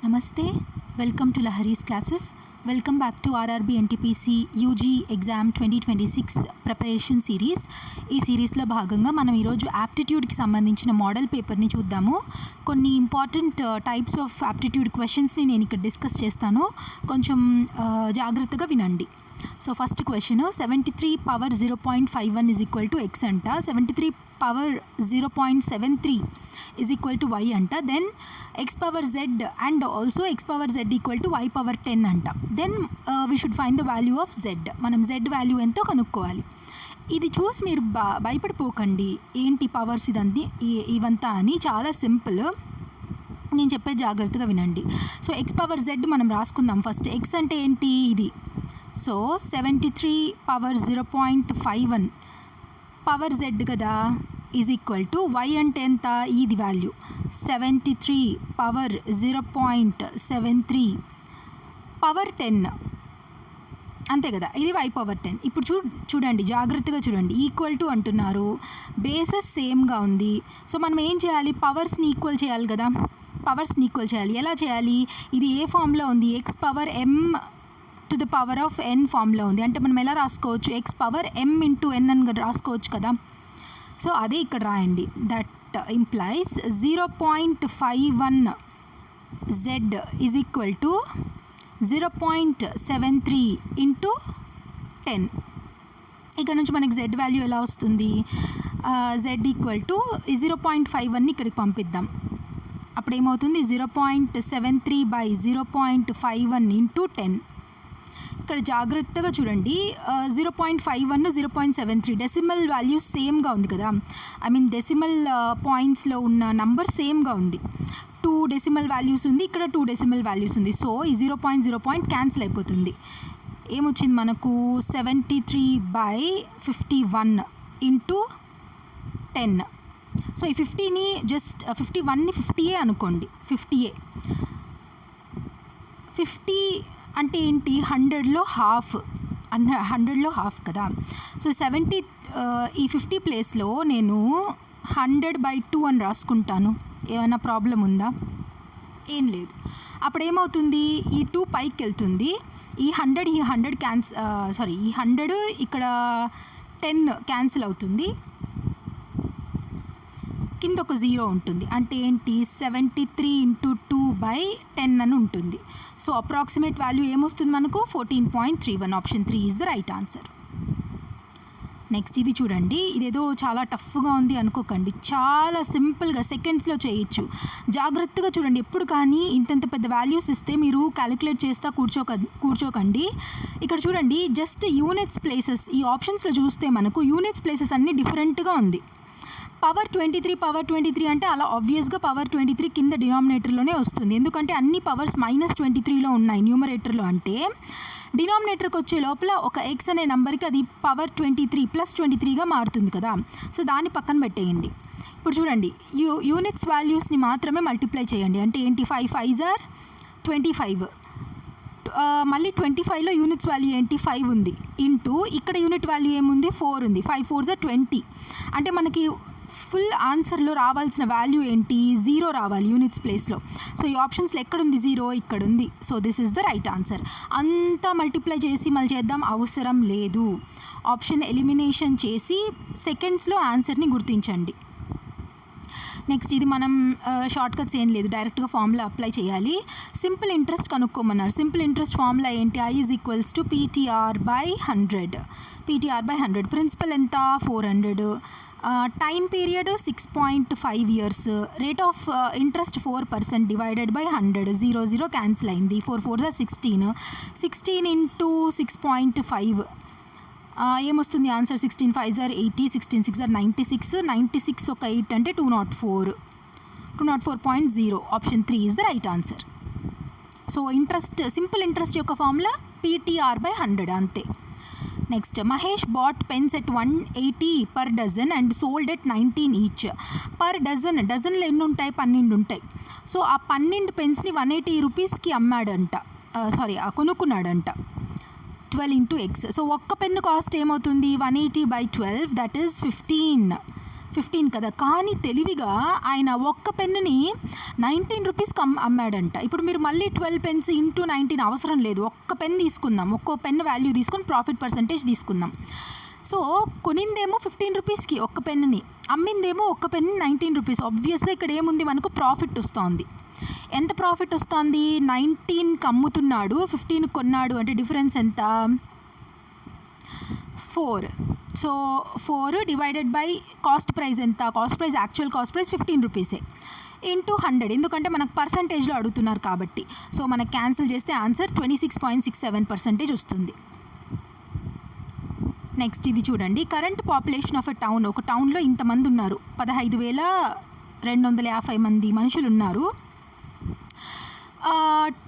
Namaste, welcome to Lahari's classes. Welcome back to RRB NTPC UG exam 2026 preparation series. ఈ సిరీస్లో భాగంగా మనం ఈరోజు యాప్టిట్యూడ్కి సంబంధించిన మోడల్ పేపర్ని చూద్దాము. కొన్ని ఇంపార్టెంట్ టైప్స్ ఆఫ్ యాప్టిట్యూడ్ క్వశ్చన్స్ని నేను ఇక్కడ డిస్కస్ చేస్తాను, కొంచెం జాగ్రత్తగా వినండి. So first question, 73 power 0.51 is equal to X అంట, 73 power 0.73 is equal to Y అంట, then X power Z and also X power Z equal to Y power 10 అంట. Then we should find the value of Z. మనం Z value ఎంతో కనుక్కోవాలి. ఇది చూసి మీరు భయపడిపోకండి, ఏంటి పవర్స్ ఇవంతా అని. చాలా సింపుల్, నేను చెప్పే జాగ్రత్తగా వినండి. సో ఎక్స్ పవర్ జెడ్ మనం రాసుకుందాం. ఫస్ట్ ఎక్స్ అంటే ఏంటి, ఇది. సో 73 పవర్ 0.51 పవర్ జెడ్ కదా, ఈజ్ ఈక్వల్ టు వై అంటే ఎంత, ఇది వాల్యూ 73 పవర్ 0.73 పవర్ 10 అంతే కదా, ఇది వై పవర్ 10. ఇప్పుడు చూడండి జాగ్రత్తగా చూడండి, ఈక్వల్ టు అంటున్నారు, బేసెస్ సేమ్గా ఉంది. సో మనం ఏం చేయాలి, పవర్స్ని ఈక్వల్ చేయాలి కదా. పవర్స్ని ఈక్వల్ చేయాలి. ఎలా చేయాలి, ఇది ఏ ఫామ్లో ఉంది, X power M to the power of N ఫామ్లో ఉంది. అంటే మనం ఎలా రాసుకోవచ్చు, X power M into N అని రాసుకోవచ్చు కదా. సో అదే ఇక్కడ రాయండి. That implies 0.51 Z is equal to 0.73 into 10. ఇక్కడ నుంచి మనకి జెడ్ వాల్యూ ఎలా వస్తుంది, జెడ్ ఈక్వల్ టు 0.51ని ఇక్కడికి పంపిద్దాం. అప్పుడు ఏమవుతుంది, 0.73 బై 0.51 ఇంటూ 10. ఇక్కడ జాగ్రత్తగా చూడండి, 0.51 0.73 డెసిమల్ వాల్యూ సేమ్గా ఉంది కదా. ఐ మీన్ డెసిమల్ పాయింట్స్లో ఉన్న నంబర్ సేమ్గా ఉంది. 2 డెసిమల్ వాల్యూస్ ఉంది, ఇక్కడ 2 డెసిమల్ వాల్యూస్ ఉంది. సో ఈ 0.0 క్యాన్సిల్ అయిపోతుంది. ఏమొచ్చింది మనకు, 73 బై 51 ఇంటూ 10. సో ఈ 50ని జస్ట్ 51ని 50A అనుకోండి. 50A 50 అంటే ఏంటి, 100లో హాఫ్, 100లో హాఫ్ కదా. సో 70 ఈ 50 ప్లేస్లో నేను 100/2 అని రాసుకుంటాను. ఏమైనా ప్రాబ్లం ఉందా, ఏం లేదు. అప్పుడు ఏమవుతుంది, ఈ 2 పైకి వెళ్తుంది, ఈ 100 క్యాన్సిల్, ఈ 100 ఇక్కడ 10 క్యాన్సిల్ అవుతుంది, కింద ఒక 0 ఉంటుంది. అంటే ఏంటి, 73 ఇంటూ 2/10 అని ఉంటుంది. సో అప్రాక్సిమేట్ వాల్యూ ఏమొస్తుంది మనకు, 14.31. Option 3 is the right answer. Next ఇది చూడండి, ఇదేదో చాలా టఫ్గా ఉంది అనుకోకండి, చాలా సింపుల్గా సెకండ్స్లో చేయొచ్చు. జాగ్రత్తగా చూడండి, ఎప్పుడు కానీ ఇంత పెద్ద వాల్యూస్ ఇస్తే మీరు క్యాలిక్యులేట్ చేస్తా కూర్చోకండి. ఇక్కడ చూడండి, జస్ట్ యూనిట్స్ ప్లేసెస్, ఈ ఆప్షన్స్లో చూస్తే మనకు యూనిట్స్ ప్లేసెస్ అన్నీ డిఫరెంట్గా ఉంది. పవర్ 23 అంటే అలా ఆబ్వియస్గా పవర్ 23 కింద డినామినేటర్లోనే వస్తుంది, ఎందుకంటే అన్ని పవర్స్ -23లో ఉన్నాయి న్యూమరేటర్లో. అంటే డినామినేటర్కి వచ్చే లోపల ఒక ఎక్స్ అనే నెంబర్కి అది పవర్ 23 + 23గా మారుతుంది కదా. సో దాన్ని పక్కన పెట్టేయండి. ఇప్పుడు చూడండి, యూనిట్స్ వాల్యూస్ని మాత్రమే మల్టిప్లై చేయండి. అంటే ఏంటి, 5 5s are 25, మళ్ళీ 25లో యూనిట్స్ వాల్యూ ఏంటి, 5 ఉంది, ఇంటూ ఇక్కడ యూనిట్ వాల్యూ ఏముంది, 4 ఉంది. 5 4s are 20. అంటే మనకి ఫుల్ ఆన్సర్లో రావాల్సిన వాల్యూ ఏంటి, 0 రావాలి యూనిట్స్ ప్లేస్లో. సో ఈ ఆప్షన్స్లో ఎక్కడుంది, 0 ఇక్కడ ఉంది. So this is the right answer. అంతా మల్టిప్లై చేసి మళ్ళీ చేద్దాం అవసరం లేదు. ఆప్షన్ ఎలిమినేషన్ చేసి సెకండ్స్లో ఆన్సర్ని గుర్తించండి. నెక్స్ట్ ఇది మనం షార్ట్ కట్స్ ఏం లేదు, డైరెక్ట్గా ఫార్ములా అప్లై చేయాలి. సింపుల్ ఇంట్రెస్ట్ కనుక్కోమన్నారు. సింపుల్ ఇంట్రెస్ట్ ఫార్ములా ఏంటి, I is equals to PTR/100. PTR/100 principal ఎంత, 400. Time period 6.5 years. Rate of interest 4% divided by 100. 0 0 cancel అయింది. 4 4s are 16. 16 ఇంటూ 6.5 ఏమొస్తుంది answer, 16 5s are 80, 16 6s are 96. 96 ఒక 8 అంటే 204. 204.0. Option 3 is the right answer. So interest, simple interest యొక్క formula PTR/100 అంతే. Next, Mahesh bought pens at 180 per dozen and sold at 19 each. Per డజన్లో ఎన్ని ఉంటాయి, 12 ఉంటాయి. సో ఆ 12 పెన్స్ని 180 రూపీస్కి అమ్మాడంట, కొనుక్కున్నాడంట. 12 × x. సో ఒక్క పెన్ను కాస్ట్ ఏమవుతుంది, 180/12, దట్ ఈస్ 15. 15 కదా, కానీ తెలివిగా ఆయన ఒక్క పెన్నుని 19 రూపీస్కి అమ్మాడంట. ఇప్పుడు మీరు మళ్ళీ 12 పెన్స్ ఇంటూ 19 అవసరం లేదు, ఒక్క పెన్ తీసుకుందాం, ఒక్కో పెన్ వాల్యూ తీసుకొని ప్రాఫిట్ పర్సంటేజ్ తీసుకుందాం. సో కొనిందేమో 15 రూపీస్కి ఒక్క పెన్నుని, అమ్మిందేమో ఒక్క పెన్ 19 రూపీస్. ఆబ్వియస్గా ఇక్కడ ఏముంది, మనకు ప్రాఫిట్ వస్తుంది. ఎంత ప్రాఫిట్ వస్తుంది? 19కి అమ్ముతున్నాడు, 15 కొన్నాడు, అంటే డిఫరెన్స్ ఎంత? 4. So 4 divided by cost price ఎంత? Cost price, actual cost price 15 రూపీసే, ఇంటూ 100, ఎందుకంటే మనకు పర్సంటేజ్లో అడుగుతున్నారు కాబట్టి. సో మనకు క్యాన్సిల్ చేస్తే ఆన్సర్ 26.67% వస్తుంది. నెక్స్ట్ ఇది చూడండి, current population of a town. ఒక టౌన్లో ఇంతమంది ఉన్నారు, 15,250 మంది మనుషులు ఉన్నారు.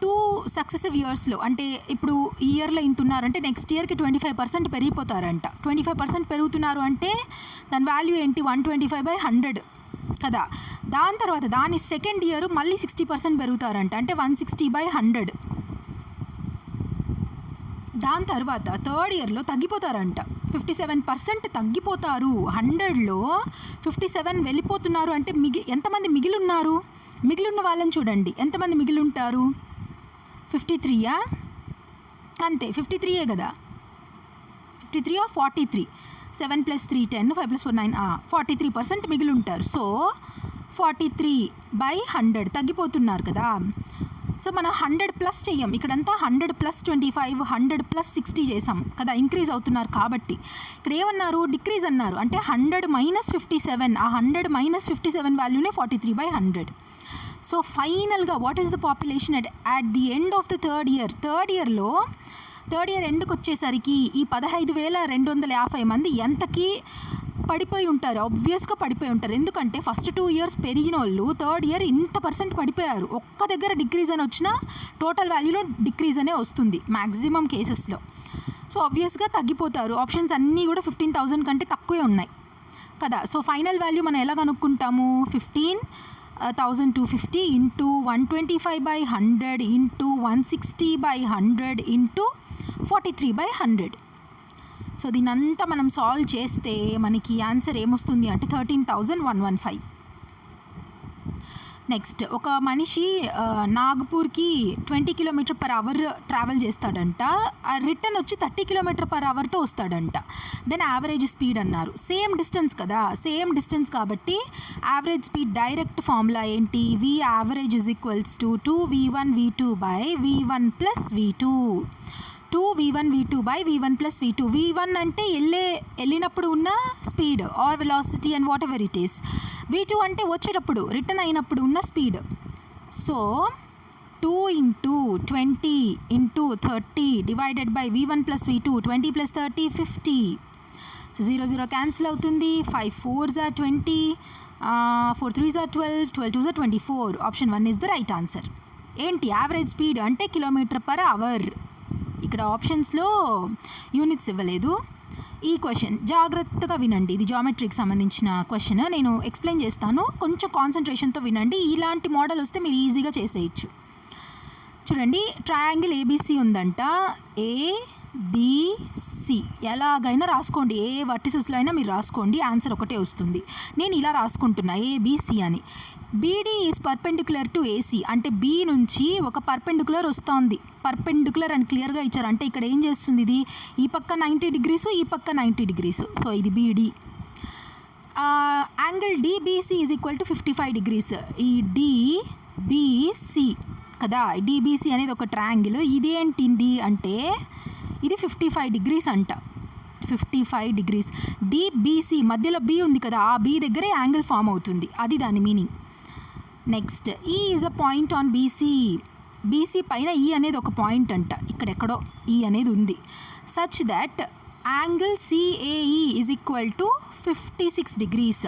2 సక్సెసివ్ ఇయర్స్లో, అంటే ఇప్పుడు ఈ ఇయర్లో ఇంత ఉన్నారంటే నెక్స్ట్ ఇయర్కి 25% పెరిగిపోతారంట. 25% పెరుగుతున్నారు అంటే దాని వాల్యూ ఏంటి? 125/100 కదా. దాని తర్వాత దాని సెకండ్ ఇయర్ మళ్ళీ 60% పెరుగుతారంట, అంటే 160/100. దాని తర్వాత థర్డ్ ఇయర్లో తగ్గిపోతారంట, 57% తగ్గిపోతారు. 100లో 57 వెళ్ళిపోతున్నారు అంటే ఎంతమంది మిగిలి ఉన్నారు? మిగిలిన్న వాళ్ళని చూడండి, ఎంతమంది మిగిలి ఉంటారు? 53యా? అంతే, 53యే కదా. 53 or 43? 7 + 3 10, 5 + 4 9, 43% మిగిలి ఉంటారు. సో 43/100 తగ్గిపోతున్నారు కదా. సో మనం 100 ప్లస్ చెయ్యం, ఇక్కడంతా 100 + 25, 100 + 60 చేసాం కదా, ఇంక్రీజ్ అవుతున్నారు కాబట్టి. ఇక్కడ ఏమన్నారు? డిక్రీజ్ అన్నారు, అంటే 100 - 57, ఆ 100 - 57 వాల్యూనే 43/100. సో ఫైనల్గా what is the population at the end of the third year? Third year ఎండ్కి వచ్చేసరికి ఈ 15,250 మంది ఎంతకి పడిపోయి ఉంటారు? ఆబ్వియస్గా పడిపోయి ఉంటారు, ఎందుకంటే ఫస్ట్ 2 ఇయర్స్ పెరిగిన వాళ్ళు థర్డ్ ఇయర్ ఇంత % పడిపోయారు. ఒక్క దగ్గర డిక్రీజ్ అని వచ్చినా టోటల్ వాల్యూలో డిక్రీజ్ అనే వస్తుంది మ్యాక్సిమం కేసెస్లో. సో ఆబ్వియస్గా తగ్గిపోతారు. ఆప్షన్స్ అన్నీ కూడా 15,000 కంటే తక్కువే ఉన్నాయి కదా. సో ఫైనల్ వాల్యూ మనం ఎలా కనుక్కుంటాము? 15,250 ఇంటూ 125/100 ఇంటూ 160/100 ఇంటూ 43/100. సో దీనంతా మనం సాల్వ్ చేస్తే మనకి ఆన్సర్ ఏమొస్తుంది అంటే 13,115. నెక్స్ట్, ఒక మనిషి నాగపూర్కి 20 km/h ట్రావెల్ చేస్తాడంట, రిటర్న్ వచ్చి 30 km/hతో వస్తాడంట. దెన్ యావరేజ్ స్పీడ్ అన్నారు. సేమ్ డిస్టెన్స్ కదా, సేమ్ డిస్టెన్స్ కాబట్టి యావరేజ్ స్పీడ్ డైరెక్ట్ ఫార్ములా ఏంటి? V average is equals to 2V1 V2 by V1 plus V2. 2V1 V2 by V1 plus V2. V1 అంటే వెళ్ళినప్పుడు ఉన్న speed or velocity and whatever it is. V2 అంటే వచ్చేటప్పుడు return అయినప్పుడు ఉన్న speed. So 2 × 20 × 30 divided by V1 plus V2. 20 + 30 50. So 0 0 cancel అవుతుంది. 5 4s are 20, 4 3s are 12, 12 2s are 24. Option 1 is the right answer. ఏంటి average speed అంటే km/h. ఇక్కడ ఆప్షన్స్లో units ఇవ్వలేదు. ఈ క్వశ్చన్ జాగ్రత్తగా వినండి, ఇది జామెట్రీకి సంబంధించిన క్వశ్చన్. నేను ఎక్స్ప్లెయిన్ చేస్తాను, కొంచెం కాన్సన్ట్రేషన్తో వినండి. ఇలాంటి మోడల్ వస్తే మీరు ఈజీగా చేసేయచ్చు. చూడండి, ట్రయాంగిల్ ఏబీసీ ఉందంట. ఏబిసి ఎలాగైనా రాసుకోండి, ఏ వర్టిసెస్లో అయినా మీరు రాసుకోండి, ఆన్సర్ ఒకటే వస్తుంది. నేను ఇలా రాసుకుంటున్నా ఏబిసి అని. BD is perpendicular to AC, అంటే బి నుంచి ఒక పర్పెండిక్యులర్ వస్తుంది. పర్పెండిక్యులర్ అని క్లియర్గా ఇచ్చారు, అంటే ఇక్కడ ఏం చేస్తుంది? ఇది ఈ పక్క 90 degrees, ఈ పక్క 90 degrees. సో ఇది BD. Angle DBC is equal to 55 degrees. ఈ డిబిసి కదా, డిబిసి అనేది ఒక ట్రయాంగిల్. ఇదేంటింది అంటే ఇది 55 degrees అంట, 55 degrees. డిబిసి మధ్యలో బి ఉంది కదా, ఆ బి దగ్గరే యాంగిల్ ఫామ్ అవుతుంది, అది దాని మీనింగ్. నెక్స్ట్, ఈ is a point on BC. BC పైన ఈ అనేది ఒక పాయింట్ అంట, ఇక్కడెక్కడో ఈ అనేది ఉంది. Such that angle CAE is equal to 56 degrees.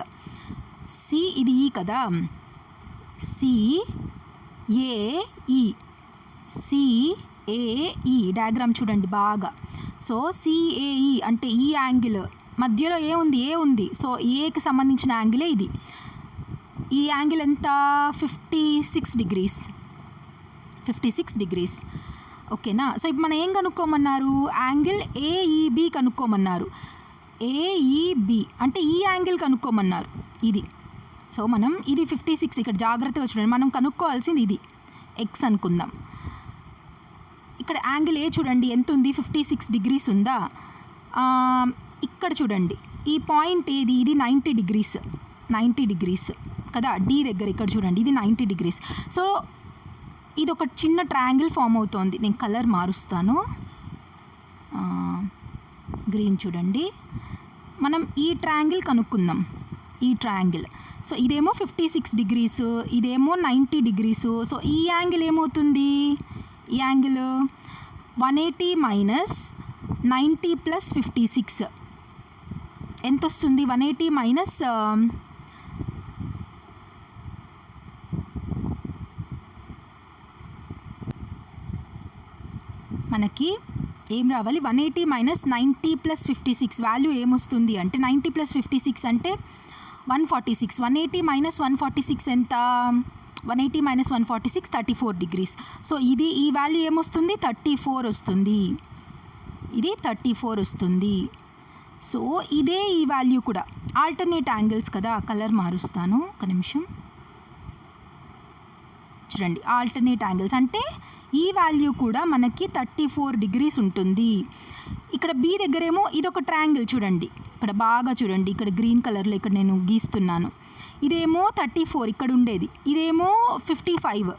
C ఇది ఈ కదా, సిఏఈ, సిఏఈ డయాగ్రామ్ చూడండి బాగా. సో సిఏఈ అంటే ఈ యాంగిల్ మధ్యలో ఏ ఉంది. సో ఏకి సంబంధించిన యాంగిలే ఇది. ఈ యాంగిల్ ఎంత? 56 degrees. 56 degrees. ఓకేనా. సో ఇప్పుడు మనం ఏం కనుక్కోమన్నారు? యాంగిల్ ఏఈబి కనుక్కోమన్నారు. ఏఈబి అంటే ఈ యాంగిల్ కనుక్కోమన్నారు ఇది. సో మనం ఇది 56 ఇక్కడ జాగ్రత్తగా చూడండి, మనం కనుక్కోవాల్సింది ఇది ఎక్స్ అనుకుందాం. ఇక్కడ యాంగిల్ ఏ చూడండి ఎంత ఉంది, 56 డిగ్రీస్ ఉందా. ఇక్కడ చూడండి ఈ పాయింట్ ఏది, ఇది 90 డిగ్రీస్ కదా డి దగ్గర. ఇక్కడ చూడండి ఇది 90 డిగ్రీస్. సో ఇది ఒక చిన్న ట్రయాంగిల్ ఫామ్ అవుతోంది. నేను కలర్ మారుస్తాను, గ్రీన్ చూడండి. మనం ఈ ట్రయాంగిల్ కనుక్కుందాం, ఈ ట్రయాంగిల్. సో ఇదేమో 56 డిగ్రీస్, ఇదేమో 90 డిగ్రీస్. సో ఈ యాంగిల్ ఏమవుతుంది, ఈ యాంగిల్ 180 మైనస్ 90 ప్లస్ 56 ఎంత వస్తుంది, 180 మైనస్ మనకి ఏం రావాలి, 180 మైనస్ 90 ప్లస్ 56 వాల్యూ ఏమొస్తుంది అంటే 90 ప్లస్ 56 అంటే 146. 180 మైనస్ 146 ఎంత, 180 మైనస్ 146 34 డిగ్రీస్. సో ఇది ఈ వాల్యూ ఏమొస్తుంది, 34 వస్తుంది, ఇది 34 వస్తుంది. సో ఇదే ఈ వాల్యూ కూడా ఆల్టర్నేట్ యాంగిల్స్ కదా, కలర్ మారుస్తాను ఒక నిమిషం. చూడండి ఆల్టర్నేట్ యాంగిల్స్ అంటే ఈ వాల్యూ కూడా మనకి 34 డిగ్రీస్ ఉంటుంది. ఇక్కడ బి దగ్గరేమో ఇదొక ట్రయాంగిల్ చూడండి, ఇక్కడ బాగా చూడండి, ఇక్కడ గ్రీన్ కలర్లో ఇక్కడ నేను గీస్తున్నాను. ఇదేమో 34 ఇక్కడ ఉండేది, ఇదేమో 55.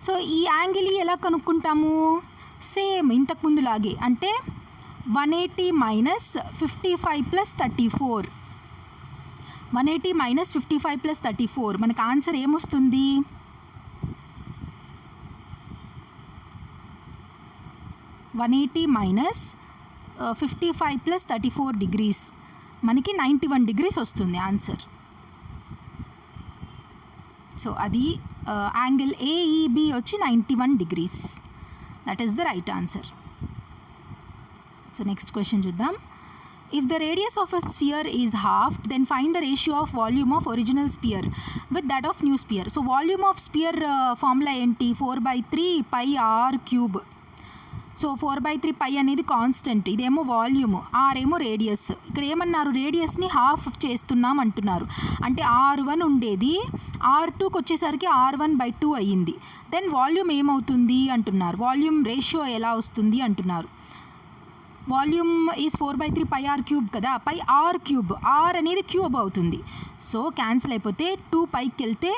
సో ఈ యాంగిల్ ఎలా కనుక్కుంటాము, సేమ్ ఇంతకుముందు లాగే, అంటే 180 మైనస్ 55 ప్లస్ 34, 180 మైనస్ 55 ప్లస్ 34 మనకు ఆన్సర్ ఏమొస్తుంది, 180 మైనస్ 55 ప్లస్ 34 డిగ్రీస్ మనకి 91 డిగ్రీస్ వస్తుంది ఆన్సర్. సో అది యాంగిల్ ఏఈబి వచ్చి 91 degrees, that is the right answer. So next question చూద్దాం. If the radius of a sphere is halved, then find the ratio of volume of original sphere with that of new sphere. So volume of sphere formula ఏంటి, 4/3 pi r cube. So 4/3 పై అనేది constant, ఇదేమో volume, are ఏమో radius. ఇక్కడ ఏమన్నారు, రేడియస్ని half చేస్తున్నాం అంటున్నారు. అంటే R1 ఉండేది R2కి వచ్చేసరికి R1/2 అయ్యింది. దెన్ వాల్యూమ్ ఏమవుతుంది అంటున్నారు, వాల్యూమ్ రేషియో ఎలా వస్తుంది అంటున్నారు. Volume is 4/3 pi R cube కదా, పై ఆర్ క్యూబ్, ఆర్ అనేది క్యూబ్ అవుతుంది. సో క్యాన్సిల్ అయిపోతే 2 పైకి వెళ్తే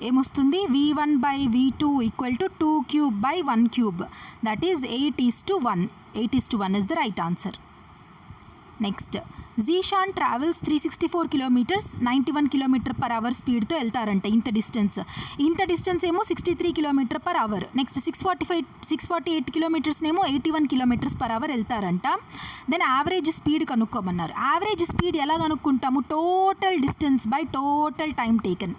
ఏమొస్తుంది, V1/V2 equal to 2 cube by 1 cube, that is 8:1. 8:1 is the right answer. Next, Zeeshan travels 364 kilometres 91 km/h స్పీడ్తో వెళ్తారంట. ఇంత డిస్టెన్స్ ఏమో 63 km/h. నెక్స్ట్ 648 కిలోమీటర్స్నేమో 81 km/h వెళ్తారంట. దెన్ యావరేజ్ స్పీడ్ కనుక్కోమన్నారు. యావరేజ్ స్పీడ్ ఎలా కనుక్కుంటాము, total distance by total time taken.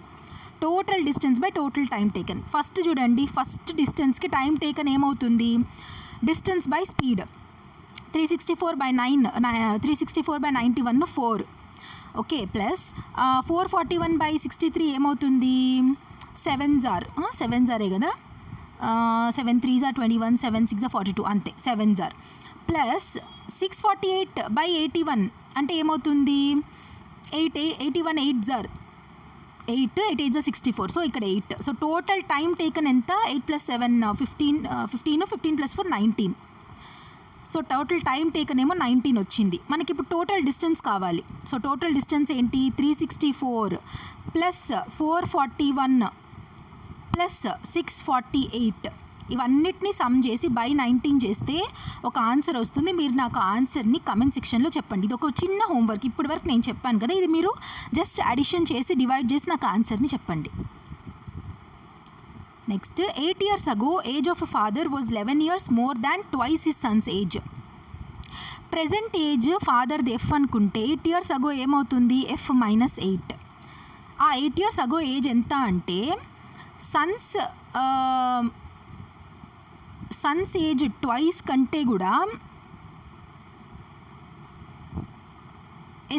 First చూడండి, ఫస్ట్ డిస్టెన్స్కి టైం టేకన్ ఏమవుతుంది, distance by speed. 364/91 4, okay, plus 441/63 ఏమవుతుంది, 7s are కదా, 7 3s are 21, 7 6 are 42, అంతే 7s are. ప్లస్ 648/81 అంటే ఏమవుతుంది, 81 8s are 8, 8 8s are 64. So ఇక్కడ 8. సో టోటల్ టైం టేకన్ ఎంత, 8 + 7 15, 15 + 4 19. So total time taken ఏమో 19 వచ్చింది. మనకి ఇప్పుడు టోటల్ డిస్టెన్స్ కావాలి. సో టోటల్ డిస్టెన్స్ ఏంటి, 364 ప్లస్ 441 ప్లస్ 648, ఇవన్నిటిని సమ్ చేసి బై 19 చేస్తే ఒక ఆన్సర్ వస్తుంది. మీరు నాకు ఆన్సర్ని కమెంట్ సెక్షన్లో చెప్పండి. ఇది ఒక చిన్న హోంవర్క్, ఇప్పటి వరకు నేను చెప్పాను కదా, ఇది మీరు జస్ట్ అడిషన్ చేసి డివైడ్ చేసి నాకు ఆన్సర్ని చెప్పండి. Next, 8 years ago age of a father was 11 years more than twice his son's age. Present age ఫాదర్ది ఎఫ్ అనుకుంటే 8 years ago ఏమవుతుంది, F-8. ఆ 8 years ago ఏజ్ ఎంత అంటే సన్స్ ఏజ్ ట్వైస్ కంటే కూడా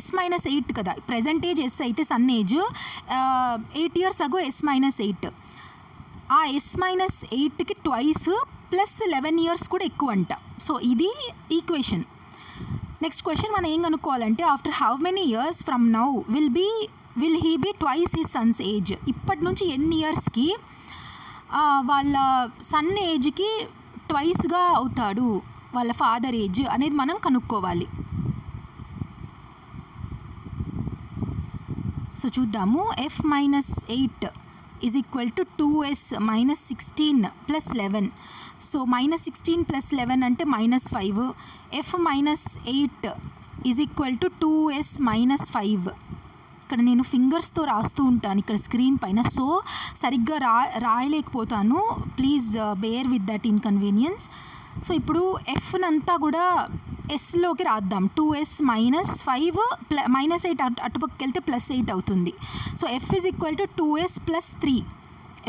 S-8 కదా. ప్రెజెంట్ ఏజ్ ఎస్ అయితే sun age 8 years ago S-8. ఆ S-8కి ట్వైస్ ప్లస్ 11 years కూడా ఎక్కువ అంట. సో ఇది ఈక్వేషన్. నెక్స్ట్ క్వశ్చన్ మనం ఏం కనుక్కోవాలంటే after how many years from now will he be twice his son's age. ఇప్పటి నుంచి ఎన్ని ఇయర్స్కి వాళ్ళ సన్ ఏజ్కి ట్వైస్గా అవుతాడు వాళ్ళ ఫాదర్ ఏజ్ అనేది మనం కనుక్కోవాలి. సో చూద్దాము. f-8 is equal to 2s - 16 + 11. So -16 + 11 అంటే -5. f-8 is equal to 2s - 5. ఇక్కడ నేను ఫింగర్స్తో రాస్తూ ఉంటాను ఇక్కడ స్క్రీన్ పైన, సో సరిగ్గా రాయలేకపోతాను. Please bear with that inconvenience. So ఇప్పుడు ఎఫ్నంతా కూడా ఎస్లోకి రాద్దాం. 2s - 5 -8 అటుపక్కకి వెళ్తే +8 అవుతుంది. So f is equal to 2s + 3.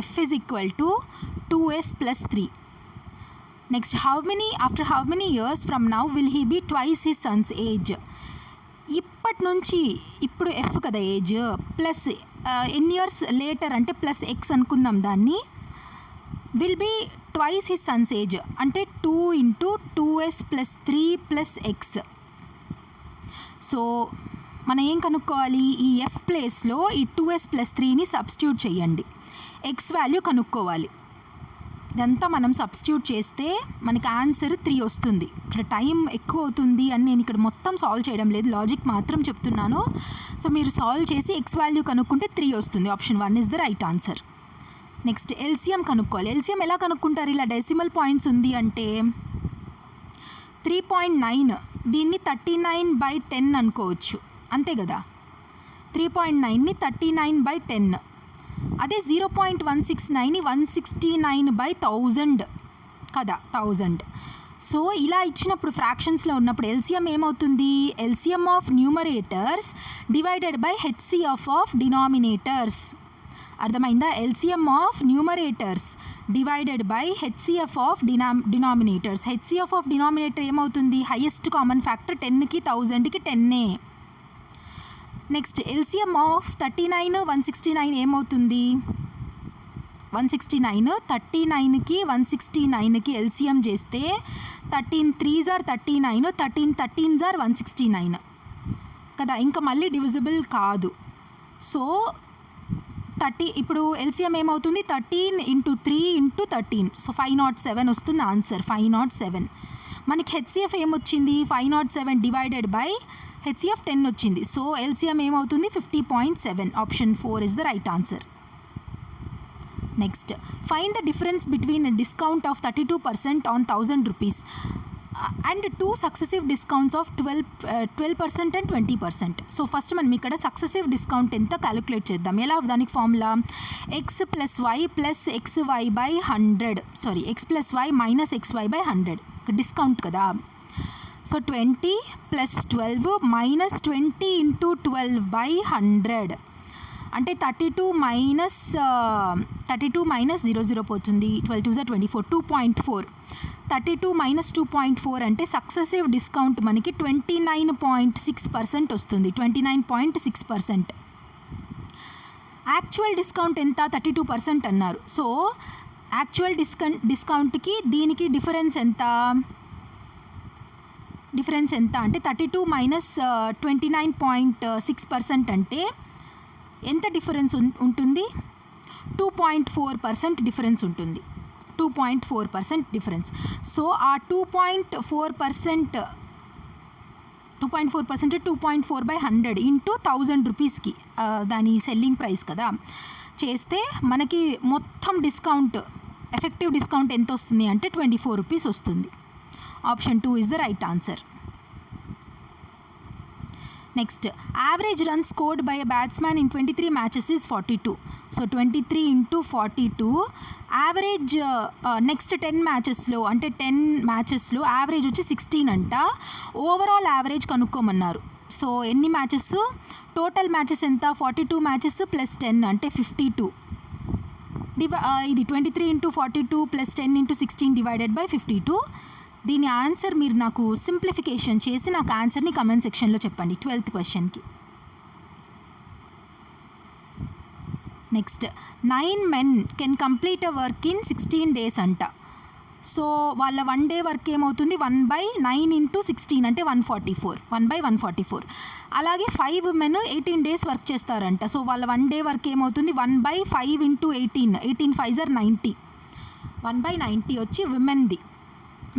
f is equal to 2s + 3. Next after how many years from now will he be twice his son's age. ఇప్పటి నుంచి ఇప్పుడు F కదా ఏజ్, ప్లస్ ఎన్ని ఇయర్స్ లేటర్ అంటే +x అనుకుందాం దాన్ని. Will be twice his son's age అంటే 2 × 2s + 3 + x. So మనం ఏం కనుక్కోవాలి, ఈ ఎఫ్ ప్లేస్లో ఈ 2s + 3ని సబ్స్టిట్యూట్ చేయండి, ఎక్స్ వాల్యూ కనుక్కోవాలి. ఇదంతా మనం సబ్స్టిట్యూట్ చేస్తే మనకి ఆన్సర్ 3 వస్తుంది. ఇక్కడ టైం ఎక్కువ అవుతుంది అని నేను ఇక్కడ మొత్తం సాల్వ్ చేయడం లేదు, లాజిక్ మాత్రం చెప్తున్నాను. సో మీరు సాల్వ్ చేసి ఎక్స్ వాల్యూ కనుక్కుంటే 3 వస్తుంది. Option 1 is the right answer. Next LCM కనుక్కోవాలి. ఎల్సిఎం ఎలా కనుక్కుంటారు, ఇలా డెసిమల్ పాయింట్స్ ఉంది అంటే 3.9 దీన్ని 39/10 అనుకోవచ్చు, అంతే కదా. 3.9ని 39/10, అదే 0.169ని 169/1000 కదా, 1000. సో ఇలా ఇచ్చినప్పుడు ఫ్రాక్షన్స్లో ఉన్నప్పుడు ఎల్సిఎం ఏమవుతుంది, LCM of numerators divided by HCF of denominators. అర్థమైందా, LCM of numerators divided by HCF of denominators. HCF of denominator ఏమవుతుంది, హైయెస్ట్ కామన్ ఫ్యాక్టర్ 10కి 1000కి 10. నెక్స్ట్ ఎల్సిఎం ఆఫ్ 39 169 ఏమవుతుంది, 169. 39కి 169కి ఎల్సిఎం చేస్తే 13 3s are 39, 13 13s are 169 కదా, ఇంకా మళ్ళీ డివిజిబుల్ కాదు. సో 30 ఇప్పుడు ఎల్సిఎం ఏమవుతుంది, 13 × 3 × 13. సో 507 వస్తుంది ఆన్సర్, 507. మనకి హెచ్సిఎఫ్ ఏమొచ్చింది, 507 డివైడెడ్ బై హెచ్సిఎఫ్ 10 వచ్చింది. సో ఎల్సిఎం ఏమవుతుంది, 50.7. Option 4 is the right answer. Next find the difference between discount of 32% on 1000 rupees and 2 successive discounts of 12% and 20%. So first మనం ఇక్కడ successive discount ఎంత calculate చేద్దాం. ఎలా, దానికి formula x + y + xy/100, sorry x + y - xy/100, discount కదా. So 20 + 12 - 20 × 12/100 అంటే 32 - 00 పోతుంది, 12 2s are 24, 2.4. 32 - 2.4 అంటే సక్సెసివ్ డిస్కౌంట్ మనకి 29.6% వస్తుంది, 29.6%. యాక్చువల్ డిస్కౌంట్ ఎంత, 32% అన్నారు. సో యాక్చువల్ డిస్కౌంట్కి దీనికి డిఫరెన్స్ ఎంత అంటే 32 - 29.6% అంటే ఎంత డిఫరెన్స్ ఉంటుంది, 2.4% డిఫరెన్స్ ఉంటుంది, 2.4% డిఫరెన్స్. సో ఆ 2.4% 2.4/100 ఇంటూ 1000 రూపీస్కి దాని సెల్లింగ్ ప్రైస్ కదా చేస్తే మనకి మొత్తం డిస్కౌంట్, ఎఫెక్టివ్ డిస్కౌంట్ ఎంత వస్తుంది అంటే 24 రూపీస్ వస్తుంది. Option 2 is the right answer. Next average run scored by a batsman in 23 matches is 42. So 23 × 42 average next 10 మ్యాచెస్లో అంటే 10 మ్యాచెస్లో యావరేజ్ వచ్చి 16 అంట. ఓవరాల్ యావరేజ్ కనుక్కోమన్నారు. సో ఎన్ని మ్యాచెస్, టోటల్ మ్యాచెస్ ఎంత, 42 మ్యాచెస్ + 10 అంటే 52. ఇది 23 × 42 + 10 × 16 డివైడెడ్ బై 52. దీని ఆన్సర్ మీరు నాకు సింప్లిఫికేషన్ చేసి నాకు ఆన్సర్ని కమెంట్ సెక్షన్లో చెప్పండి 12th క్వశ్చన్కి. Next 9 men can complete a work in 16 days అంట. సో వాళ్ళ 1 డే వర్క్ ఏమవుతుంది 1/9 × 16 అంటే 144, 1/144. అలాగే 5 women 18 days వర్క్ చేస్తారంట. సో వాళ్ళ 1 డే వర్క్ ఏమవుతుంది 1/5 × 18, 18 5 are 90, 1/90 వచ్చి విమెన్ది.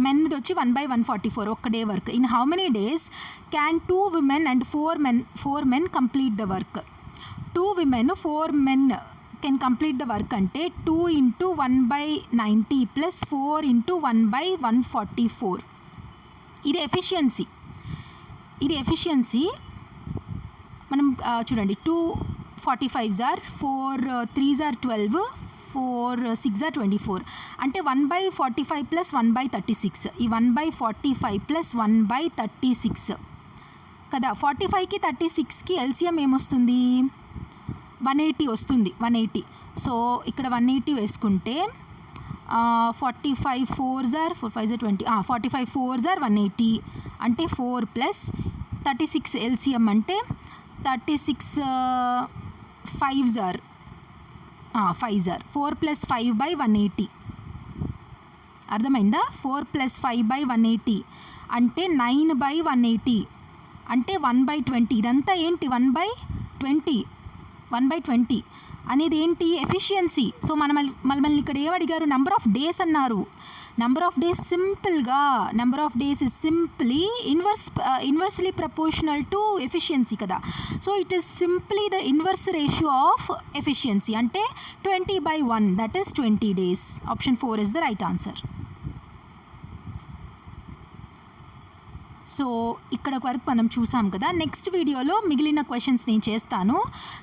మెన్ది వచ్చి 1/144 ఒక్క day work. In how many days can 2 women and 4 men complete the work? 2 women 4 men can complete the work అంటే 2 × 1/90 + 4 × 1/144. ఇది ఎఫిషియన్సీ. మనం చూడండి 2 45s are 4 3s are 12, 4 6 are 24 అంటే 1/45 + 1/36. ఈ 1/45 + 1/36 కదా. 45కి 36కి ఎల్సిఎం ఏమొస్తుంది 180 వస్తుంది, 180. సో ఇక్కడ 180 వేసుకుంటే 45 4s are 4 5s are 20, 45 4s are 180 అంటే 4 + 36 ఎల్సిఎం అంటే 36 5s are 4 + 5/180. అర్థమైందా? 4 + 5/180 అంటే 9/180 అంటే 1/20. ఇదంతా ఏంటి 1/20 అనేది ఏంటి ఎఫిషియన్సీ. సో మనల్ని ఇక్కడ ఏమడిగారు నెంబర్ ఆఫ్ డేస్ అన్నారు. నెంబర్ ఆఫ్ డేస్ సింపుల్గా number of days is simply inversely proportional to efficiency కదా. So it is simply the inverse ratio of efficiency అంటే 20/1 that is 20 days. Option 4 is the right answer. So ఇక్కడ వరకు మనం చూసాం కదా. Next వీడియోలో మిగిలిన క్వశ్చన్స్ నేను చేస్తాను.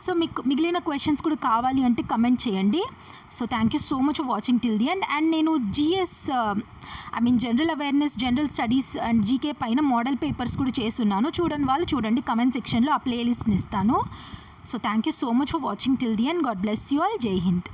సో మీకు మిగిలిన క్వశ్చన్స్ కూడా కావాలి అంటే కమెంట్ చేయండి. So thank you so much for watching till the end. And నేను GS general awareness, general studies and GK పైన మోడల్ పేపర్స్ కూడా చేస్తున్నాను. చూడని వాళ్ళు చూడండి, కమెంట్ సెక్షన్లో ఆ ప్లేలిస్ట్ని ఇస్తాను. So thank you so much for watching till the end. God bless you all. జై హింద్.